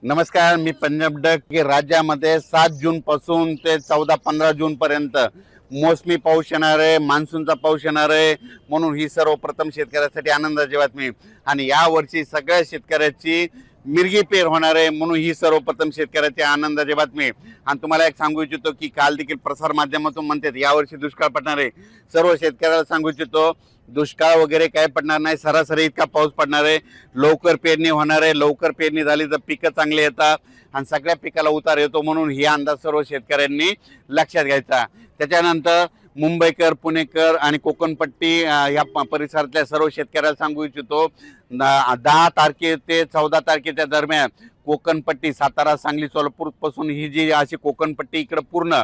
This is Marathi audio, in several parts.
नमस्कार, मी पंजाब डक की राज्यामध्ये 7 जून पासून ते 14-15 जून पर्यंत मोसमी पाऊस येणार आहे, मान्सूनचा पाऊस येणार आहे. म्हणून ही सर्वप्रथम शेतकऱ्यासाठी आनंदाची बातमी. आणि या वर्षी सगळ्या शेतकऱ्याची मिरगी पेर होणार आहे, म्हणून ही सर्वप्रथम शेतकऱ्याची आनंदाची बातमी. आणि तुम्हाला एक सांगू इच्छितो की काल देखील प्रसार माध्यमातून म्हणतात यावर्षी दुष्काळ पडणार आहे. सर्व शेतकऱ्याला सांगू इच्छितो दुष्काळ वगैरे काय पडणार नाही, सरासरी इतका पाऊस पडणार आहे. लवकर पेरणी होणार आहे. लवकर पेरणी झाली तर पिकं चांगली येतात आणि सगळ्या पिकाला उतार येतो, म्हणून ही अंदाज सर्व शेतकऱ्यांनी लक्षात घ्यायचा. त्याच्यानंतर मुंबईकर, पुणेकर आणि कोकणपट्टी या परिसरातल्या सर्व शेतकऱ्याला सांगू इच्छितो 10 तारखे ते 14 तारखेच्या दरम्यान कोकणपट्टी सातारा, सांगली, सोलापूर पासून ही जी अशी कोकणपट्टी इकडे पूर्ण,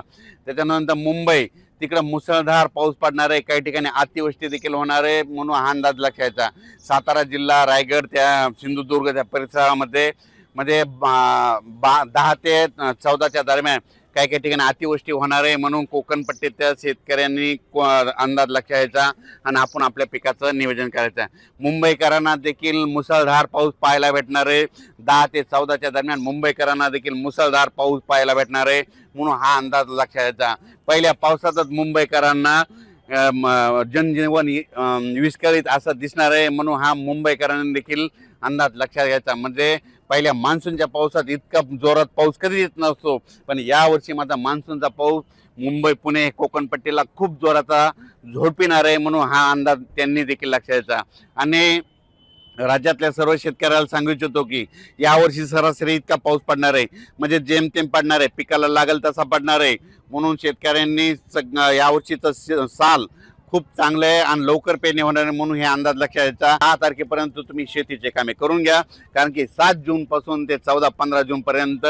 त्याच्यानंतर मुंबई तिकडे मुसळधार पाऊस पडणार आहे. काही ठिकाणी अतिवृष्टी देखील होणार आहे, म्हणून हा अंदाज लक्षायचा. सातारा जिल्हा, रायगड, त्या सिंधुदुर्ग त्या परिसरामध्ये 10 ते 14च्या दरम्यान काही काही ठिकाणी अतिवृष्टी होणार आहे, म्हणून कोकणपट्टीच्या शेतकऱ्यांनी अंदाज लक्षायचा आणि आपण आपल्या पिकाचं नियोजन करायचं. मुंबईकरांना देखील मुसळधार पाऊस पाहायला भेटणार आहे. 10 ते 14च्या दरम्यान मुंबईकरांना देखील मुसळधार पाऊस पाहायला भेटणार आहे, म्हणून हा अंदाज लक्षायचा. पहिल्या पावसातच मुंबईकरांना जनजीवन विस्कळीत असं दिसणार आहे, म्हणून हा मुंबईकरांनी देखील अंदाज लक्षात घ्यायचा. म्हणजे पहिल्या मान्सूनच्या पावसात इतका जोरात पाऊस कधी येत नसतो, पण यावर्षी माझा मान्सूनचा पाऊस मुंबई, पुणे, कोकणपट्टीला खूप जोराचा झोडपिणार आहे, म्हणून हा अंदाज त्यांनी देखील लक्षात घ्यायचा. आणि राज्यातल्या सर्व शेतकऱ्याला सांगू इच्छितो की यावर्षी सरासरी इतका पाऊस पडणार आहे, म्हणजे जेमतेम पडणार आहे, पिकाला लागेल तसा पडणार आहे. म्हणून शेतकऱ्यांनी यावर्षीचं साल खूप चांगलं आहे आणि लवकर पेरणी होणार आहे, म्हणून हे अंदाज लक्षात घ्यायचा. 10 तारखेपर्यंत तुम्ही शेतीचे कामे करून घ्या, कारण की 7 जून पासून ते 14-15 जून पर्यंत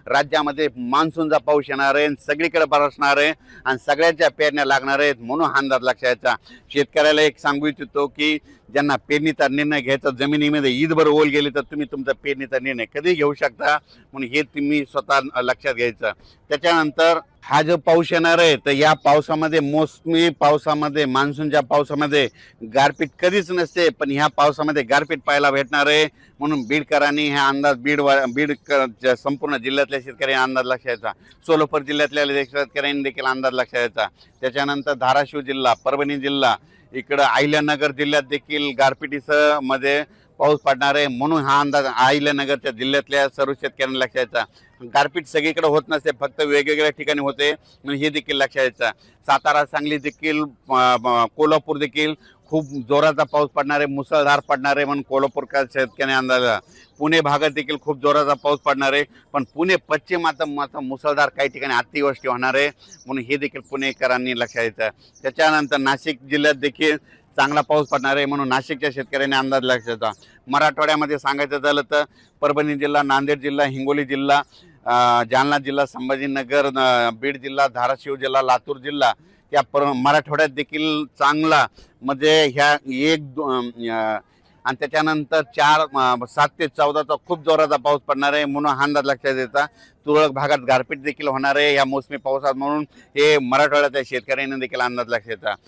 राज्यामध्ये मान्सूनचा पाऊस येणार आहे, सगळीकडे बरसणार आहे आणि सगळ्यांच्या पेरण्या लागणार आहेत, म्हणून हा अंदाज लक्षात घ्यायचा. शेतकऱ्याला एक सांगू इच्छितो की ज्यांना पेरणीचा निर्णय घ्यायचा, जमिनीमध्ये ईदभर ओल गेली तर तुम्ही तुमचा पेरणीचा निर्णय कधी घेऊ शकता, म्हणून हे तुम्ही स्वतः लक्षात घ्यायचं. त्याच्यानंतर हा जो पाऊस येणार आहे तर या पावसामध्ये, मोसमी पावसामध्ये, मान्सूनच्या पावसामध्ये गारपीट कधीच नसते, पण ह्या पावसामध्ये गारपीट पाहायला भेटणार आहे, म्हणून बीडकरांनी हा अंदाज बीड संपूर्ण जिल्ह्यातल्या शेतकऱ्यांनी अंदाज लक्षात घ्यायचा. सोलापूर जिल्ह्यातल्या शेतकऱ्यांनी देखील अंदाज लक्षात घ्यायचा. त्याच्यानंतर धाराशिव जिल्हा, परभणी जिल्हा, इकडं अहिल्यानगर जिल्ह्यात देखील गारपिटीसह मध्ये पाऊस पडणार आहे, म्हणून हा अंदाज अहिल्यानगरच्या जिल्ह्यातल्या सर्व शेतकऱ्यांनी लक्षात घ्यायचा. गारपीट सगळीकडे होत नसते, फक्त वेगवेगळ्या ठिकाणी होते, म्हणून हे देखील लक्षात घ्यायचं. सातारा, सांगली देखील, कोल्हापूर देखील खूप जोराचा पाऊस पडणार आहे, मुसळधार पडणार आहे, म्हणून कोल्हापूरच्या शेतकऱ्यांनी अंदाज. पुणे भागात देखील खूप जोराचा पाऊस पडणार आहे, पण पुणे पश्चिमात मात्र मुसळधार काही ठिकाणी अतिवृष्टी होणार आहे, म्हणून हे देखील पुणेकरांनी लक्षात घ्यायचं. त्याच्यानंतर नाशिक जिल्ह्यात देखील चांगला पाऊस पडणार आहे, म्हणून नाशिकच्या शेतकऱ्यांनी अंदाज लक्षात घ्यायचा. मराठवाड्यामध्ये सांगायचं झालं तर परभणी जिल्हा, नांदेड जिल्हा, हिंगोली जिल्हा, जालना जिल्हा, संभाजीनगर, बीड जिल्हा, धाराशिव जिल्हा, लातूर जिल्हा या मराठवाड्यात देखील चांगला, म्हणजे ह्या आणि त्याच्यानंतर 7 ते 14चा खूप जोराचा पाऊस पडणार आहे, म्हणून हा अंदाज लक्षात द्यायचा. तुरळक भागात गारपीट देखील होणार आहे या मोसमी पावसात, म्हणून हे मराठवाड्यातल्या शेतकऱ्यांनी देखील अंदाज लक्षात द्यायचा.